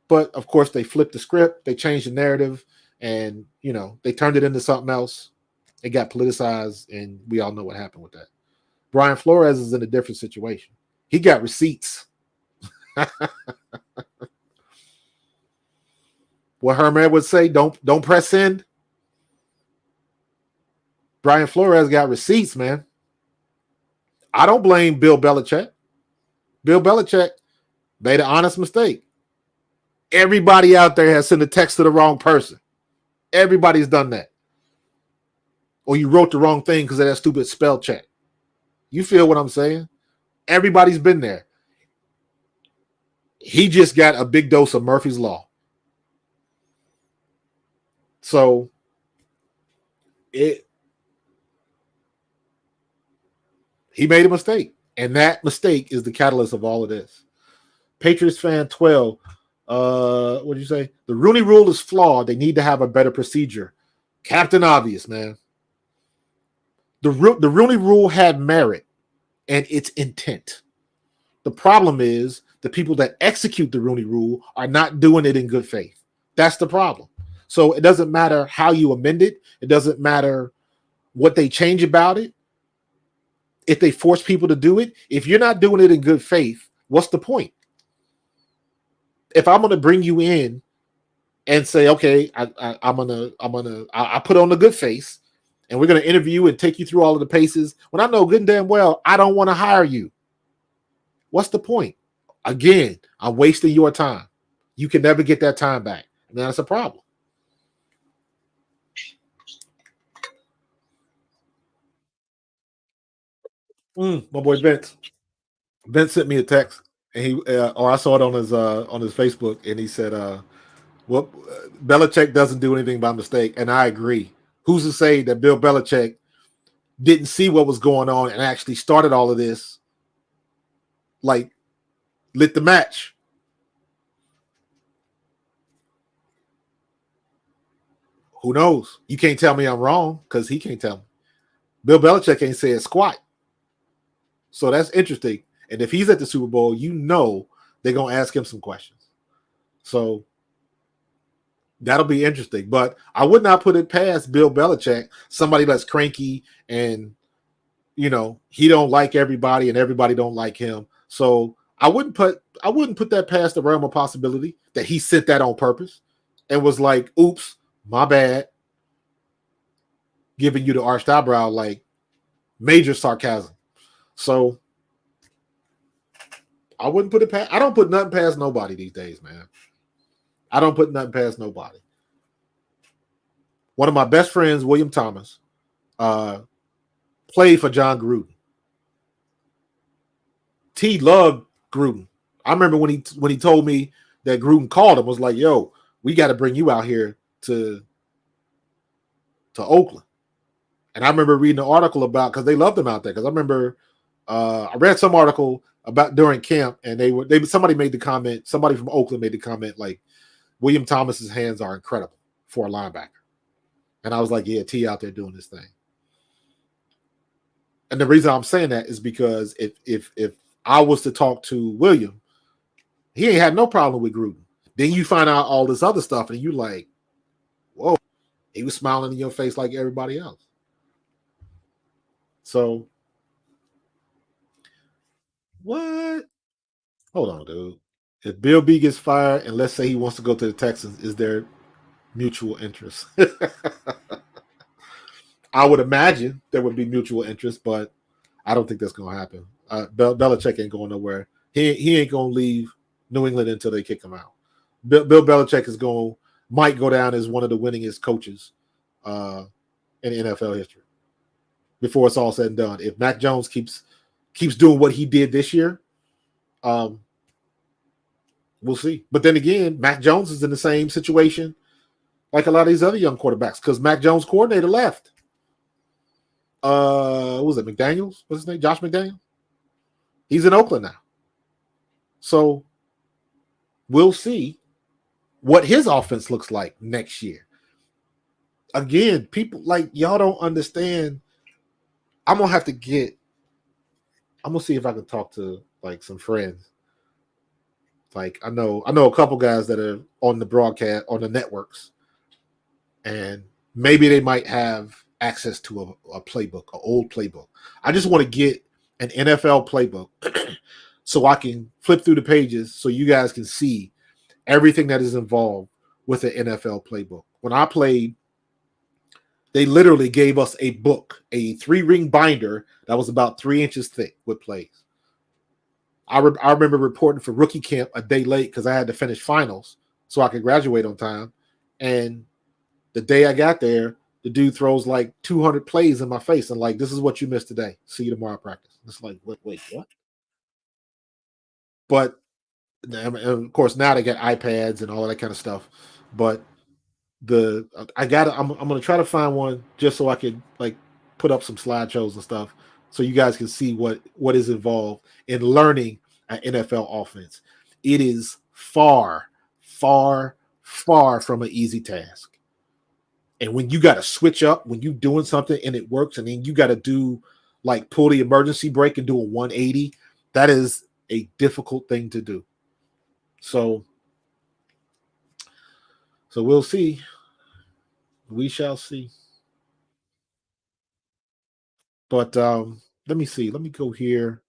But of course, they flipped the script, they changed the narrative, and they turned it into something else. It got politicized, and we all know what happened with that. Brian Flores is in a different situation. He got receipts. What Herman would say, don't press send. Brian Flores got receipts, man. I don't blame Bill Belichick. Bill Belichick made an honest mistake. Everybody out there has sent a text to the wrong person. Everybody's done that. Or you wrote the wrong thing because of that stupid spell check. You feel what I'm saying? Everybody's been there. He just got a big dose of Murphy's Law. So it he made a mistake. And that mistake is the catalyst of all of this. Patriots fan 12. What did you say? The Rooney Rule is flawed. They need to have a better procedure. Captain Obvious, man. The Rooney Rule had merit and its intent. The problem is the people that execute the Rooney Rule are not doing it in good faith. That's the problem. So it doesn't matter how you amend it. It doesn't matter what they change about it. If they force people to do it, if you're not doing it in good faith, what's the point? If I'm going to bring you in and say, okay, I put on a good face, and we're going to interview and take you through all of the paces, when I know good and damn well I don't want to hire you, what's the point? Again, I'm wasting your time. You can never get that time back, and that's a problem. My boy Vince. Vince sent me a text, and he or I saw it on his Facebook, and he said, "Well, Belichick doesn't do anything by mistake," and I agree. Who's to say that Bill Belichick didn't see what was going on and actually started all of this, like lit the match? Who knows? You can't tell me I'm wrong because he can't tell me. Bill Belichick ain't said squat. So that's interesting. And if he's at the Super Bowl, you know they're going to ask him some questions. So that'll be interesting. But I would not put it past Bill Belichick, somebody that's cranky and, you know, he don't like everybody and everybody don't like him. So I wouldn't put that past the realm of possibility that he sent that on purpose and was like, oops, my bad. Giving you the arched eyebrow, like major sarcasm. So I wouldn't put it past. I don't put nothing past nobody these days, man. I don't put nothing past nobody. One of my best friends, William Thomas, played for John Gruden. T loved Gruden. I remember when he told me that Gruden called him, was like, "Yo, we got to bring you out here to Oakland." And I remember reading an article about because they loved him out there. Because I remember I read some article about during camp, and somebody made the comment. Somebody from Oakland made the comment like, William Thomas's hands are incredible for a linebacker. And I was like, yeah, T out there doing this thing. And the reason I'm saying that is because if I was to talk to William, he ain't had no problem with Gruden. Then you find out all this other stuff, and you like, whoa, he was smiling in your face like everybody else. So, what? Hold on, dude. If Bill B gets fired, and let's say he wants to go to the Texans, is there mutual interest? I would imagine there would be mutual interest, but I don't think that's going to happen. Belichick ain't going nowhere. He ain't going to leave New England until they kick him out. Bill Belichick might go down as one of the winningest coaches in NFL history before it's all said and done. If Mac Jones keeps doing what he did this year, we'll see. But then again, Mac Jones is in the same situation like a lot of these other young quarterbacks because Mac Jones' coordinator left. What was it, McDaniels? What's his name? Josh McDaniels? He's in Oakland now. So we'll see what his offense looks like next year. Again, people like y'all don't understand. I'm gonna see if I can talk to like some friends. Like I know a couple guys that are on the broadcast on the networks, and maybe they might have access to a playbook, an old playbook. I just want to get an NFL playbook so I can flip through the pages so you guys can see everything that is involved with an NFL playbook. When I played, they literally gave us a book, a 3-ring binder that was about 3 inches thick with plays. I remember reporting for rookie camp a day late because I had to finish finals so I could graduate on time. And the day I got there, the dude throws like 200 plays in my face and like, this is what you missed today. See you tomorrow at practice. It's like, wait, what? But And of course, now they got iPads and all that kind of stuff. But the I got I'm gonna try to find one just so I can like put up some slideshows and stuff so you guys can see what is involved in learning an NFL offense. It is far, far, far from an easy task. And when you got to switch up, when you doing something and it works, and then you got to do like pull the emergency brake and do a 180, that is a difficult thing to do. So we'll see. We shall see. But let me see. Let me go here.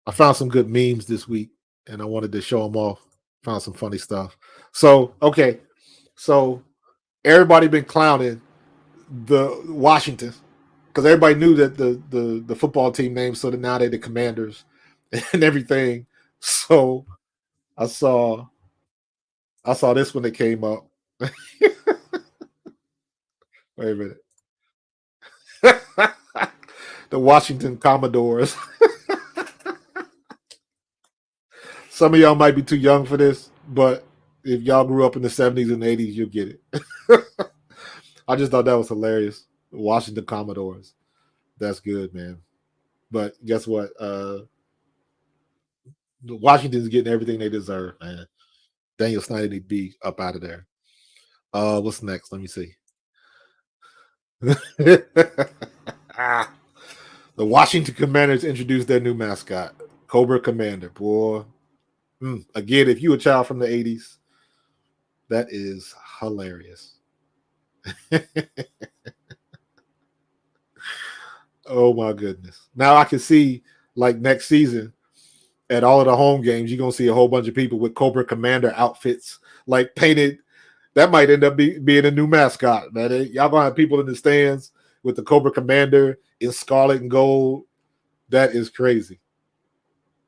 I found some good memes this week, and I wanted to show them off. Found some funny stuff. So okay, so everybody been clowning the Washington because everybody knew that the football team name, so that now they're the Commanders and everything. So I saw this when it came up. Wait a minute. The Washington Commodores. Some of y'all might be too young for this, but if y'all grew up in the 70s and 80s, you'll get it. I just thought that was hilarious. The Washington Commodores. That's good, man. But guess what? Washington's getting everything they deserve, man. Daniel Snyder need to be up out of there. What's next? Let me see. Ah, the Washington Commanders introduced their new mascot, Cobra Commander. Boy, again, if you a child from the 80s, that is hilarious. Oh my goodness. Now I can see like next season at all of the home games, you're gonna see a whole bunch of people with Cobra Commander outfits, like painted. That might end up being a new mascot, man. Y'all gonna have people in the stands with the Cobra Commander in scarlet and gold. That is crazy.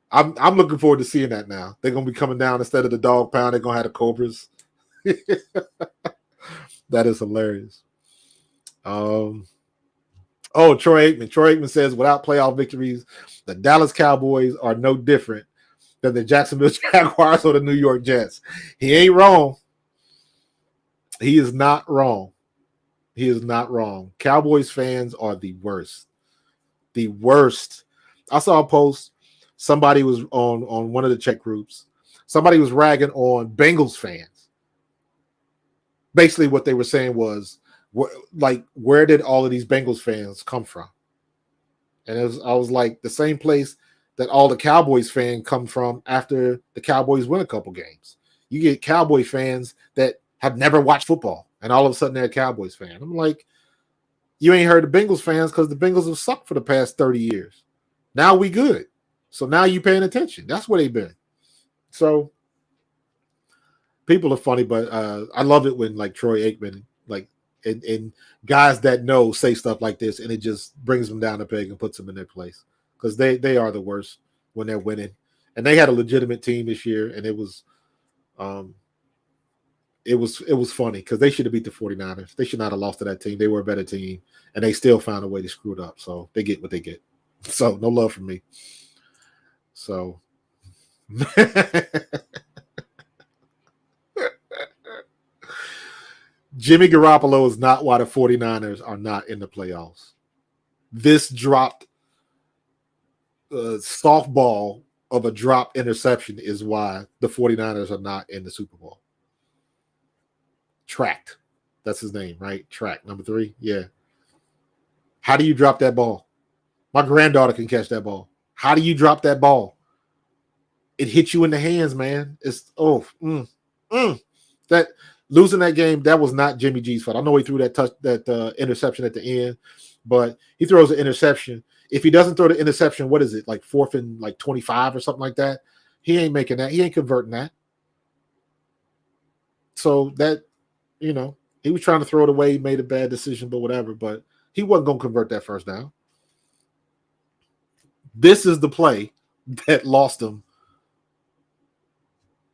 I'm looking forward to seeing that now. They're gonna be coming down instead of the dog pound, they're gonna have the Cobras. That is hilarious. Um, oh, Troy Aikman. Troy Aikman says without playoff victories, the Dallas Cowboys are no different than the Jacksonville Jaguars or the New York Jets. He ain't wrong. He is not wrong. He is not wrong. Cowboys fans are the worst. The worst. I saw a post. Somebody was on one of the check groups. Somebody was ragging on Bengals fans. Basically, what they were saying was, like, where did all of these Bengals fans come from? And I was like, the same place that all the Cowboys fans come from after the Cowboys win a couple games. You get Cowboy fans that have never watched football, and all of a sudden they're a Cowboys fan. I'm like, you ain't heard the Bengals fans because the Bengals have sucked for the past 30 years. Now we good. So now you paying attention. That's where they've been. So people are funny, but I love it when like Troy Aikman, like and guys that know say stuff like this, and it just brings them down the peg and puts them in their place because they are the worst when they're winning. And they had a legitimate team this year, and um, it was funny because they should have beat the 49ers. They should not have lost to that team. They were a better team, and they still found a way to screw it up. So they get what they get. So no love from me. So Jimmy Garoppolo is not why the 49ers are not in the playoffs. This dropped softball of a drop interception is why the 49ers are not in the Super Bowl. Tracked. That's his name, right? Track number 3. Yeah. How do you drop that ball? My granddaughter can catch that ball. How do you drop that ball? It hit you in the hands, man. It's that losing that game. That was not Jimmy G's fault. I know he threw that interception at the end, but he throws an interception. If he doesn't throw the interception, what is it, like 4th and like 25 or something like that? He ain't making that. He ain't converting that. So that, he was trying to throw it away. He made a bad decision, but whatever. But he wasn't going to convert that first down. This is the play that lost him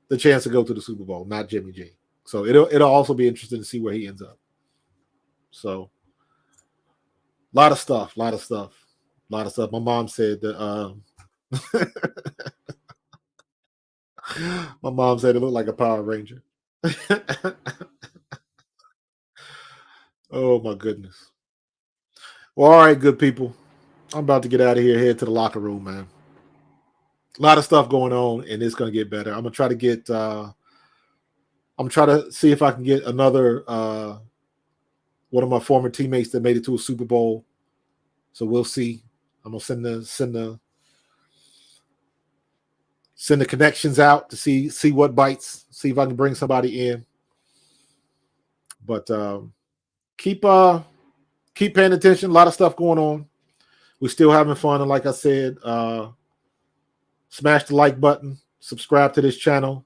the chance to go to the Super Bowl, not Jimmy G. So it'll also be interesting to see where he ends up. So a lot of stuff. My mom said that My mom said it looked like a Power Ranger. Oh my goodness. Well, all right, good people. I'm about to get out of here, head to the locker room, man. A lot of stuff going on, and it's gonna get better. I'm gonna try to get I'm trying to see if I can get another one of my former teammates that made it to a Super Bowl. So we'll see. I'm gonna send the connections out to see what bites. See if I can bring somebody in. But keep keep paying attention. A lot of stuff going on. We're still having fun, and like I said, smash the like button. Subscribe to this channel.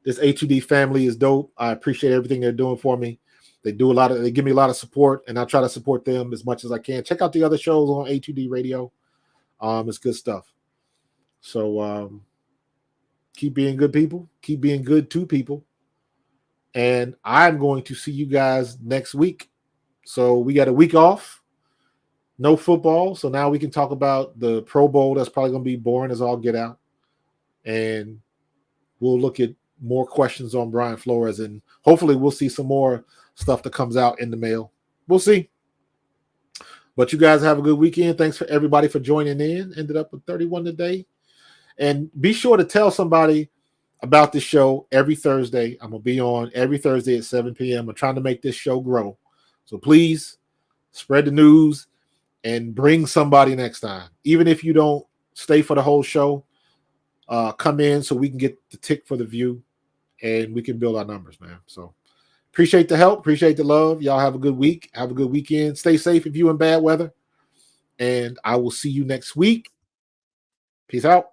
This HUD family is dope. I appreciate everything they're doing for me. They give me a lot of support, and I try to support them as much as I can. Check out the other shows on HUD Radio. It's good stuff. So keep being good people. Keep being good to people. And I'm going to see you guys next week. So we got a week off. No football. So now we can talk about the Pro Bowl. That's probably going to be boring as all get out. And we'll look at more questions on Brian Flores. And hopefully we'll see some more stuff that comes out in the mail. We'll see. But you guys have a good weekend. Thanks for everybody for joining in. Ended up with 31 today. And be sure to tell somebody about this show every Thursday. I'm going to be on every Thursday at 7 p.m. I'm trying to make this show grow. So please spread the news and bring somebody next time. Even if you don't stay for the whole show, come in so we can get the tick for the view and we can build our numbers, man. So appreciate the help. Appreciate the love. Y'all have a good week. Have a good weekend. Stay safe if you're in bad weather. And I will see you next week. Peace out.